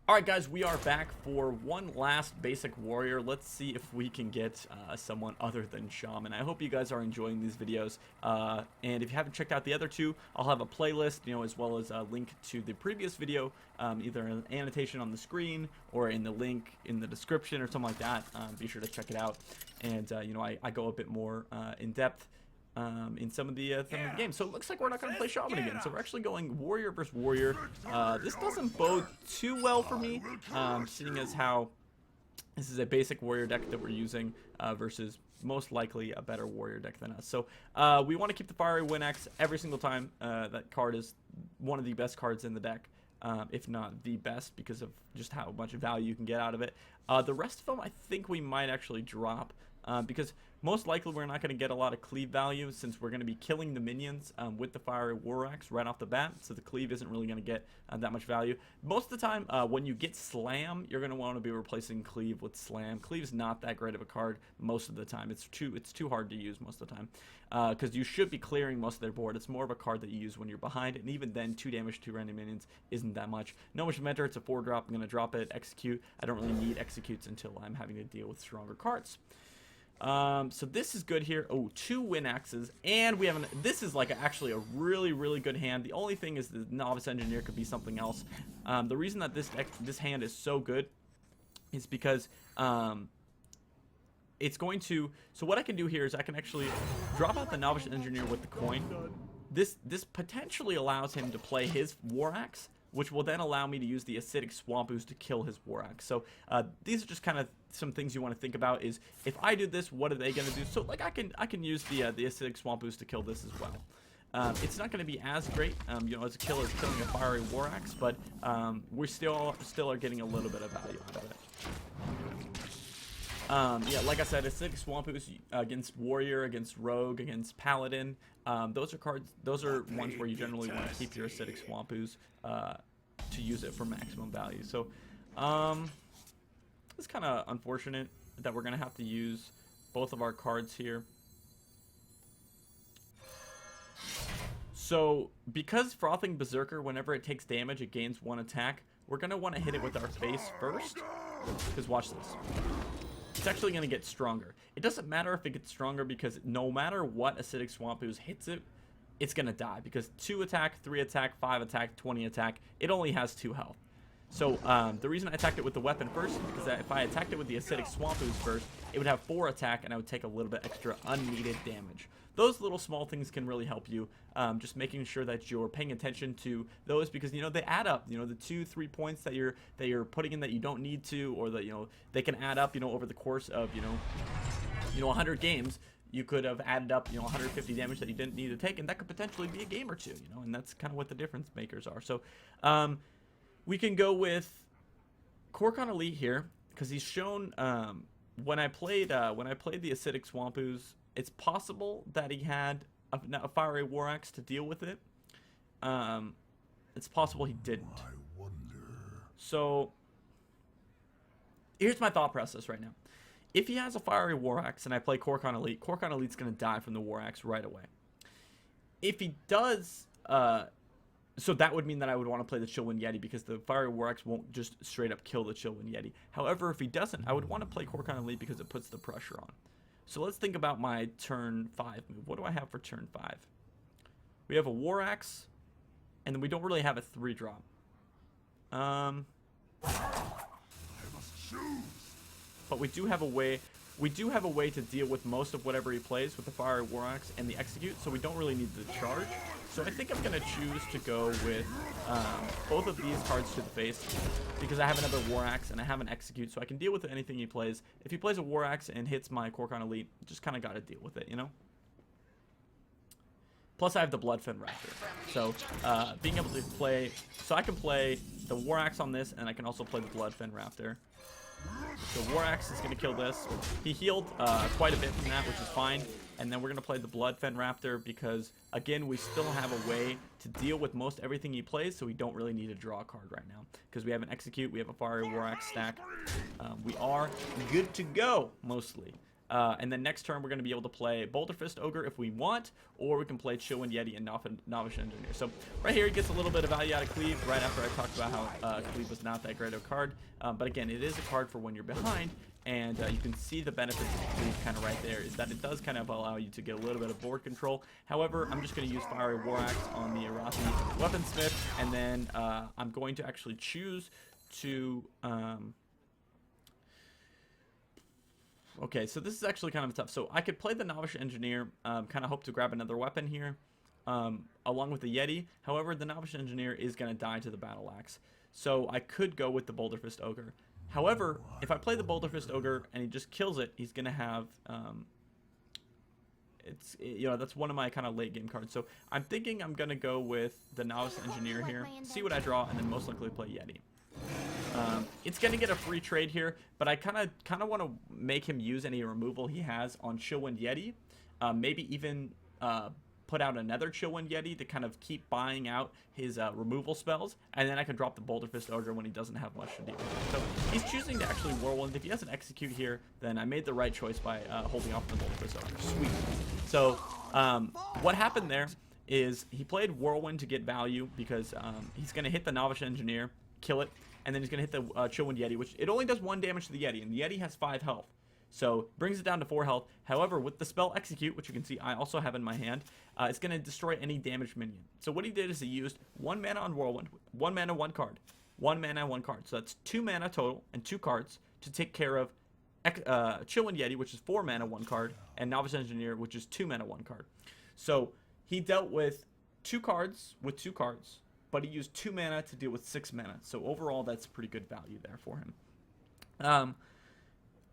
Alright guys, we are back for one last basic warrior. Let's see if we can get someone other than Shaman. I hope you guys are enjoying these videos. And if you haven't checked out the other two, I'll have a playlist, as well as a link to the previous video, either an annotation on the screen or in the link in the description or something like that. Be sure to check it out. And, I go a bit more in depth in some of the games. So it looks like we're not going to play Shaman again. So we're actually going Warrior versus Warrior. This doesn't bode too well for me, seeing as how this is a basic Warrior deck that we're using versus most likely a better Warrior deck than us. So we want to keep the Fiery Wind Axe every single time. That card is one of the best cards in the deck. If not the best, because of just how much value you can get out of it. The rest of them I think we might actually drop, because most likely we're not going to get a lot of cleave value, since we're going to be killing the minions with the Fiery War Axe right off the bat, so the cleave isn't really going to get that much value. Most of the time, when you get Slam, you're going to want to be replacing cleave with Slam. Cleave is not that great of a card most of the time. It's too hard to use most of the time, because you should be clearing most of their board. It's more of a card that you use when you're behind, and even then, 2 damage to random minions isn't that much. No much mentor, it's a 4-drop. I'm going to drop it, execute. I don't really need executes until I'm having to deal with stronger cards. So this is good here. Oh, 2 Wind Axes, and we have this is like actually a really good hand. The only thing is the Novice Engineer could be something else. The reason that this hand is so good is because it's going to, so what I can do here is I can actually drop out the Novice Engineer with the coin. This potentially allows him to play his War Axe, which will then allow me to use the Acidic Swamp Ooze to kill his War Axe. So these are just kind of some things you want to think about, is if I do this, what are they going to do? So like I can use the Acidic Swamp Ooze to kill this as well. It's not going to be as great, as a killer killing a Fiery War Axe, but we still are getting a little bit of value out of it. Yeah, like I said, Acidic Swamp Ooze against Warrior, against Rogue, against Paladin. Those are ones where you generally want to keep your Acidic Swamp Ooze to use it for maximum value. So it's kind of unfortunate that we're gonna have to use both of our cards here. So because Frothing Berserker, whenever it takes damage, it gains 1 attack. We're gonna want to hit it with our face first, because watch this. It's actually going to get stronger. It doesn't matter if it gets stronger, because no matter what Acidic Swamp Ooze hits it, it's going to die. Because 2 attack, 3 attack, 5 attack, 20 attack, it only has 2 health. So the reason I attacked it with the weapon first is because if I attacked it with the Acidic Swamp Ooze first, it would have 4 attack, and I would take a little bit extra unneeded damage. Those little small things can really help you, just making sure that you're paying attention to those, because they add up. The 2-3 points that you're putting in that you don't need to, or that they can add up. Over the course of 100 games, you could have added up 150 damage that you didn't need to take, and that could potentially be a game or two. And that's kind of what the difference makers are. So we can go with Korkan Elite here, because he's shown when I played the Acidic Swamp Ooze, it's possible that he had a Fiery War Axe to deal with it. It's possible he didn't. So here's my thought process right now. If he has a Fiery War Axe and I play Korkan Elite's going to die from the War Axe right away. If he does, so that would mean that I would want to play the Chillwind Yeti, because the Fiery War Axe won't just straight up kill the Chillwind Yeti. However, if he doesn't, I would want to play Korkan Elite because it puts the pressure on. So let's think about my turn 5 move. What do I have for turn 5? We have a War Axe, and then we don't really have a 3-drop. But we do have a way. We do have a way to deal with most of whatever he plays with the Fiery War Axe and the Execute, so we don't really need the charge. So I think I'm going to choose to go with both of these cards to the face, because I have another War Axe and I have an Execute, so I can deal with anything he plays. If he plays a War Axe and hits my Korkan Elite, just kind of got to deal with it, Plus I have the Bloodfen Raptor, so being able to play, so I can play the War Axe on this, and I can also play the Bloodfen Raptor. So War Axe is going to kill this. He healed quite a bit from that, which is fine. And then we're going to play the Bloodfen Raptor, because, again, we still have a way to deal with most everything he plays, so we don't really need to draw a card right now. Because we have an Execute, we have a Fiery War Axe stack. We are good to go, mostly. And then next turn, we're going to be able to play Boulder Fist Ogre if we want, or we can play Chillwind Yeti and Novice Engineer. So right here, he gets a little bit of value out of Cleave right after I talked about how Cleave was not that great of a card. But again, it is a card for when you're behind, and you can see the benefits of Cleave kind of right there, is that it does kind of allow you to get a little bit of board control. However, I'm just going to use Fiery War Axe on the Arathi Weaponsmith, and then I'm going to actually choose to... Okay, so this is actually kind of tough. So I could play the Novice Engineer, kind of hope to grab another weapon here, along with the Yeti. However, the Novice Engineer is going to die to the Battle Axe. So I could go with the Boulder Fist Ogre. However, if I play the Boulder Fist Ogre and he just kills it, he's going to have... that's one of my kind of late game cards. So I'm thinking I'm going to go with the Novice Engineer here, see what I draw, and then most likely play Yeti. It's going to get a free trade here, but I kind of want to make him use any removal he has on Chillwind Yeti. Maybe even put out another Chillwind Yeti to kind of keep buying out his removal spells, and then I can drop the Boulder Fist Ogre when he doesn't have much to deal with. So he's choosing to actually Whirlwind. If he doesn't execute here, then I made the right choice by holding off the Boulder Fist Ogre. Sweet. So what happened there is he played Whirlwind to get value because he's going to hit the Novice Engineer, kill it, and then he's going to hit the Chillwind Yeti, which it only does 1 damage to the Yeti, and the Yeti has 5 health. So brings it down to 4 health. However, with the spell Execute, which you can see I also have in my hand, it's going to destroy any damaged minion. So what he did is he used 1 mana on Whirlwind, 1 mana, 1 card, 1 mana, 1 card. So that's 2 mana total and 2 cards to take care of Chillwind Yeti, which is 4 mana, 1 card, and Novice Engineer, which is 2 mana, 1 card. So he dealt with 2 cards with 2 cards, but he used 2 mana to deal with 6 mana. So overall, that's pretty good value there for him.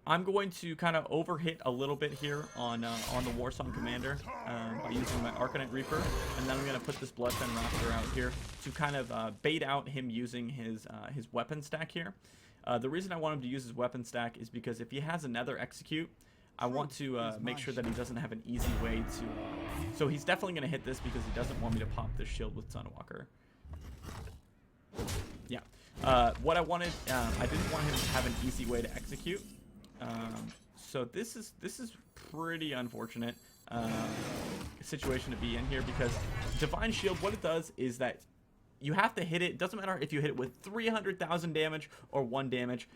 I'm going to kind of overhit a little bit here on the Warsong Commander by using my Arcanite Reaper, and then I'm going to put this Bloodfen Raptor out here to kind of bait out him using his weapon stack here. The reason I want him to use his weapon stack is because if he has another Execute, I want to make sure that he doesn't have an easy way to... So he's definitely going to hit this because he doesn't want me to pop this shield with Sunwalker. Yeah. What I wanted, I didn't want him to have an easy way to execute. So this is pretty unfortunate situation to be in here, because Divine Shield, what it does is that you have to hit it. It doesn't matter if you hit it with 300,000 damage or 1 damage.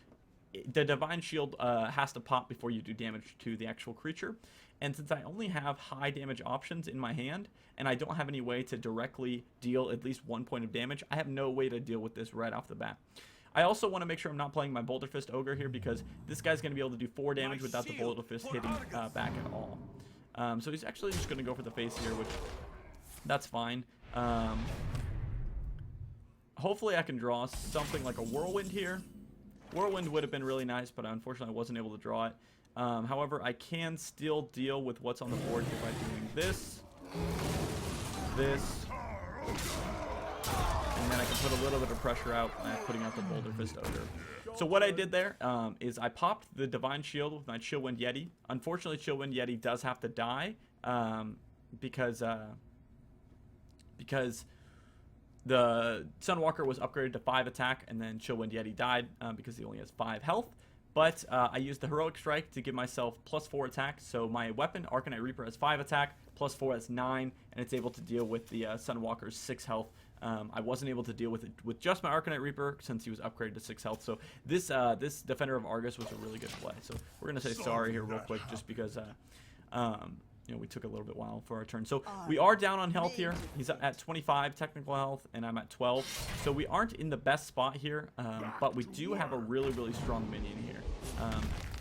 The Divine Shield has to pop before you do damage to the actual creature. And since I only have high damage options in my hand, and I don't have any way to directly deal at least 1 point of damage, I have no way to deal with this right off the bat. I also want to make sure I'm not playing my Boulder Fist Ogre here, because this guy's going to be able to do 4 damage without the Boulder Fist hitting back at all. So he's actually just going to go for the face here, which that's fine. Hopefully I can draw something like a Whirlwind here. Whirlwind would have been really nice, but unfortunately I wasn't able to draw it. However, I can still deal with what's on the board here by doing this, and then I can put a little bit of pressure out by putting out the Boulder Fist Ogre. So what I did there is I popped the Divine Shield with my Chillwind Yeti. Unfortunately, Chillwind Yeti does have to die because the Sunwalker was upgraded to 5 attack, and then Chillwind Yeti died because he only has 5 health. But I used the Heroic Strike to give myself +4 attack. So my weapon, Arcanite Reaper, has 5 attack, +4 is 9, and it's able to deal with the Sunwalker's 6 health. I wasn't able to deal with it with just my Arcanite Reaper since he was upgraded to 6 health. So this this Defender of Argus was a really good play. So we're going to say sorry here real quick, just because you know, we took a little bit while for our turn. So we are down on health here. He's at 25 technical health, and I'm at 12. So we aren't in the best spot here, but we do have a really, really strong minion here.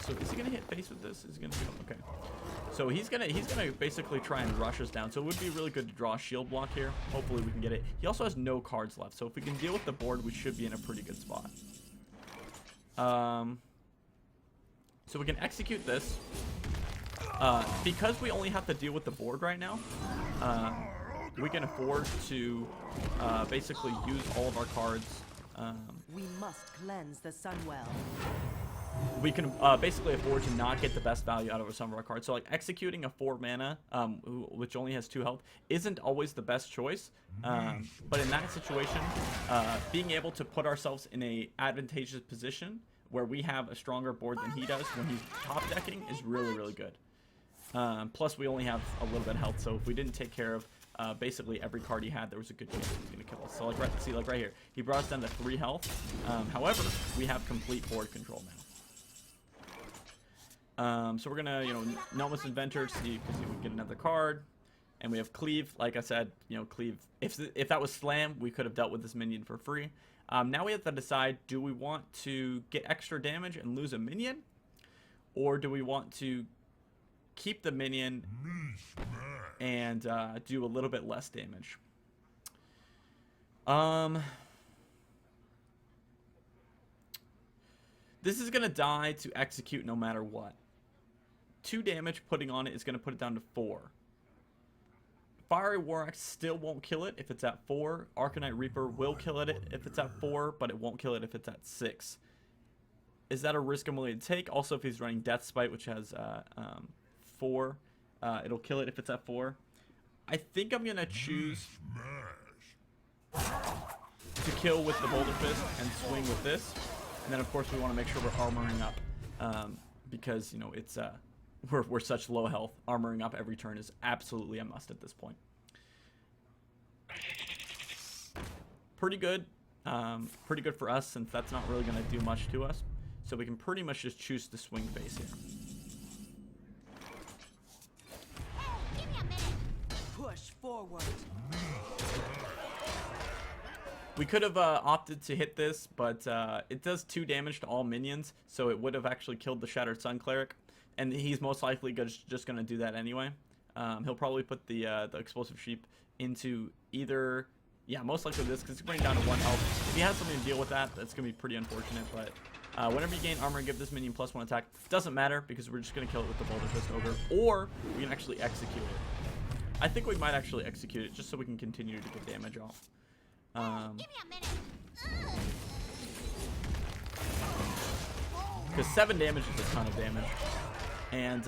So is he gonna hit face with this? Is he gonna go? Okay. So he's gonna basically try and rush us down. So it would be really good to draw a shield block here. Hopefully we can get it. He also has no cards left. So if we can deal with the board, we should be in a pretty good spot. So we can execute this. Because we only have to deal with the board right now, we can afford to basically use all of our cards. We must cleanse the Sunwell. We can basically afford to not get the best value out of some of our cards. So like executing a 4 mana, which only has 2 health, isn't always the best choice. But in that situation, being able to put ourselves in a advantageous position where we have a stronger board than he does when he's top decking is really, really good. Plus, we only have a little bit of health, so if we didn't take care of basically every card he had, there was a good chance he was going to kill us. So, like, right here, he brought us down to 3 health. However, we have complete board control now. So we're going to, you know, Nomus Inventor, see if we can get another card. And we have Cleave. Like I said, you know, Cleave, if that was Slam, we could have dealt with this minion for free. Now we have to decide, do we want to get extra damage and lose a minion? Or do we want to keep the minion and do a little bit less damage? This is going to die to execute no matter what. 2 damage putting on it is going to put it down to 4. Fiery War Axe still won't kill it if it's at 4. Arcanite Reaper will kill it if it's at 4, but it won't kill it if it's at 6. Is that a risk I'm willing to take? Also, if he's running Death Spite, which has 4, it'll kill it if it's at 4. I think I'm going to choose to kill with the Boulder Fist and swing with this. And then, of course, we want to make sure we're armoring up because, you know, it's... We're such low health. Armoring up every turn is absolutely a must at this point. Pretty good. Pretty good for us since that's not really going to do much to us. So we can pretty much just choose to swing face here. Hey, give me a minute. Push forward. We could have opted to hit this, but it does 2 damage to all minions. So it would have actually killed the Shattered Sun Cleric. And he's most likely just going to do that anyway. He'll probably put the Explosive Sheep into either... Yeah, most likely this, because he's bringing down to 1 health. If he has something to deal with that, that's going to be pretty unfortunate. But whenever you gain armor and give this minion +1 attack, doesn't matter, because we're just going to kill it with the Boulder Fist Ogre. Or we can actually execute it. I think we might actually execute it, just so we can continue to get damage off. Give me a minute. Because 7 damage is a ton of damage. And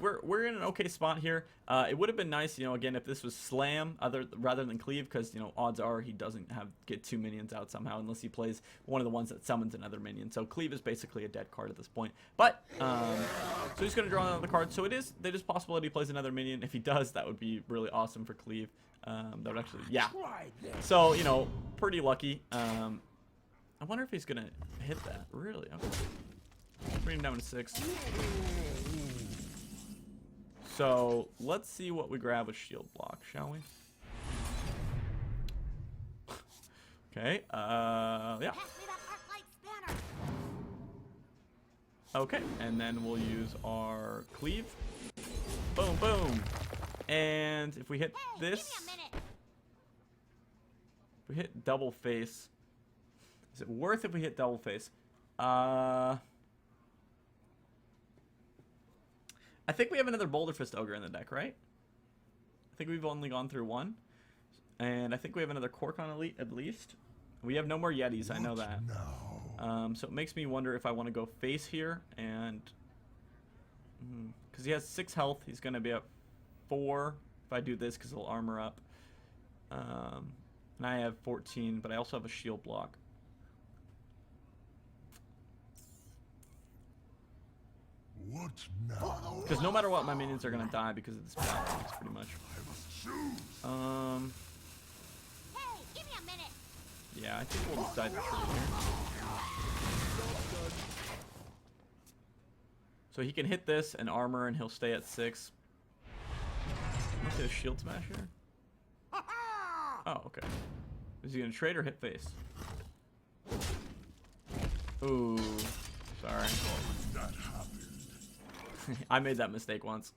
we're in an okay spot here. It would have been nice, you know, again, if this was Slam rather than Cleave, because, you know, odds are he doesn't get 2 minions out somehow unless he plays one of the ones that summons another minion. So Cleave is basically a dead card at this point. But so he's going to draw another card. So there is possibility he plays another minion. If he does, that would be really awesome for Cleave. That would actually, yeah. So, you know, pretty lucky. I wonder if he's going to hit that. Really? Okay. Bring him down to 6. So let's see what we grab with shield block, shall we? Okay. Yeah. Okay, and then we'll use our Cleave. Boom, boom. And if we hit this, if we hit double face, is it worth if we hit double face? I think we have another Boulder Fist Ogre in the deck, right? I think we've only gone through 1. And I think we have another Korkon Elite at least. We have no more Yetis, I know that. So it makes me wonder if I want to go face here and... Because he has 6 health, he's going to be at 4 if I do this because he'll armor up. And I have 14, but I also have a shield block. What now? Because no matter what, my minions are going to die because of this black box, pretty much. Hey, give me a minute. Yeah, I think we'll decide to trade here. So he can hit this and armor, and he'll stay at 6. Let's do a shield smash here. Oh, okay. Is he going to trade or hit face? Ooh, sorry. That happened. I made that mistake once.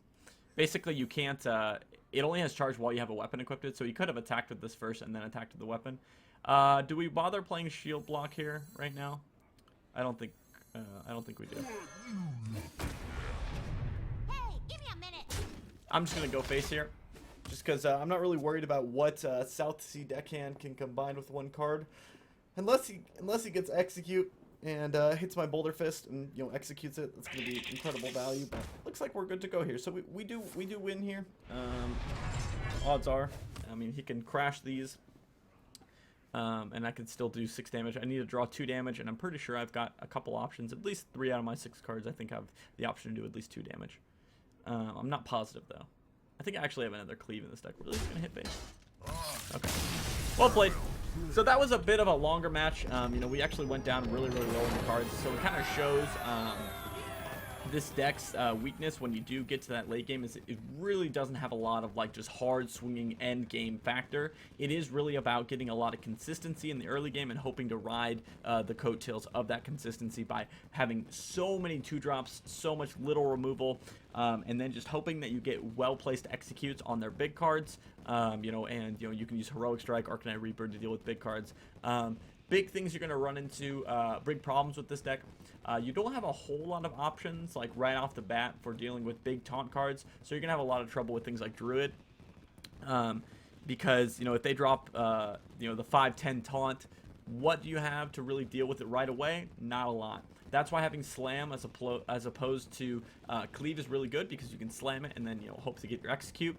Basically, you can't... it only has charge while you have a weapon equipped, so you could have attacked with this first and then attacked with the weapon. Do we bother playing shield block here right now? I don't think we do. Hey, give me a minute. I'm just gonna go face here, just because I'm not really worried about what South Sea Deckhand can combine with 1 card, unless he gets execute and hits my Boulder Fist and, you know, executes it. That's gonna be incredible value. But looks like we're good to go here. So we do win here. Odds are, I mean, he can crash these. and I could still do 6 damage. I need to draw 2 damage, and I'm pretty sure I've got a couple options. At least 3 out of my 6 cards I think have the option to do at least 2 damage. I'm not positive though. I think I actually have another cleave in this deck. Really gonna hit base. Okay. Well played. So that was a bit of a longer match. You know, we actually went down really low in the cards, so it kind of shows this deck's weakness when you do get to that late game is it really doesn't have a lot of like just hard swinging end game factor. It is really about getting a lot of consistency in the early game and hoping to ride the coattails of that consistency by having so many 2-drops, so much little removal, and then just hoping that you get well placed executes on their big cards. You know, and you know you can use Heroic Strike, Arcanite Reaper to deal with big cards. Big things you're going to run into, big problems with this deck. You don't have a whole lot of options like right off the bat for dealing with big taunt cards, so you're going to have a lot of trouble with things like Druid. Because, you know, if they drop, you know, the 5/10 taunt, what do you have to really deal with it right away? Not a lot. That's why having Slam as opposed to Cleave is really good, because you can slam it and then, you know, hope to get your execute.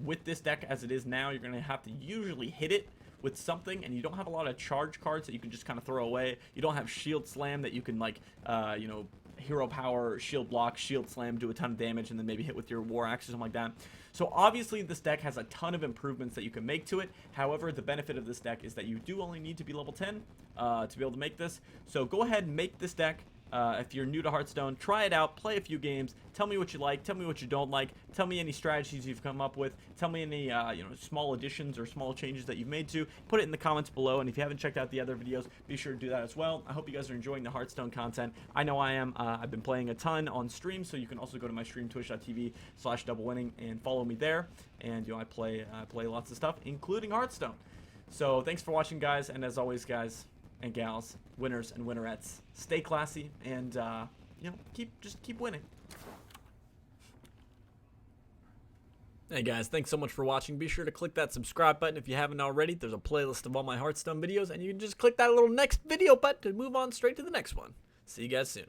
With this deck as it is now, you're going to have to usually hit it with something, and you don't have a lot of charge cards that you can just kind of throw away. You don't have Shield Slam that you can, like, you know, Hero Power, Shield Block, Shield Slam, do a ton of damage, and then maybe hit with your War Axe or something like that. So obviously this deck has a ton of improvements that you can make to it. However, the benefit of this deck is that you do only need to be level 10 to be able to make this. So go ahead and make this deck. If you're new to Hearthstone, try it out, play a few games, tell me what you like, tell me what you don't like, tell me any strategies you've come up with, tell me any you know, small additions or small changes that you've made to, put it in the comments below. And if you haven't checked out the other videos, be sure to do that as well. I hope you guys are enjoying the Hearthstone content. I know I am. I've been playing a ton on stream, so you can also go to my stream, twitch.tv/DoubleWinning, and follow me there. And you know, I play lots of stuff, including Hearthstone. So thanks for watching, guys, and as always, guys and gals, winners and winnerettes, stay classy, and you know, just keep winning. Hey guys, thanks so much for watching. Be sure to click that subscribe button if you haven't already. There's a playlist of all my Hearthstone videos, and you can just click that little next video button to move on straight to the next one. See you guys soon.